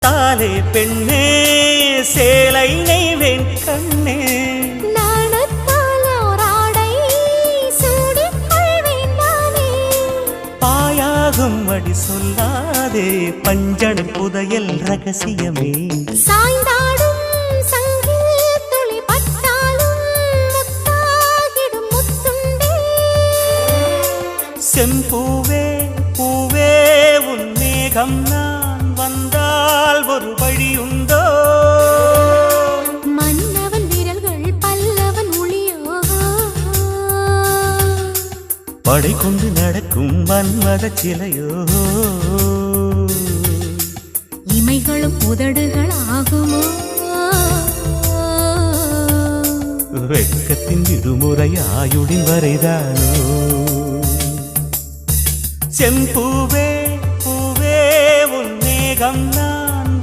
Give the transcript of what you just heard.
தாலே பெண்ணே சேலை நெய்வேன் கண்ணே பாயாகும் அடி சொல்லாதே பஞ்சணம் புதையல் ரகசியமே சாய்ந்தாடும் சங்கில் துளி பட்டாலும் முத்தாகிடும் முத்துண்டே செம்பூவே பூவே உன் மேகம் நான் வந்தால் ஒரு வழியுண்டோ மன்னவன் விரல்கள் பல்லவன் ஒளியோ படை கொண்டு நடக்கும் மன்மத சிலையோ இமைகளும் உதடுகள் ஆகுமோ வெட்கத்தின் விடுமுறை ஆயுடின் வரைதானோ செம்பூவே பூவே உன் மேகம் நான்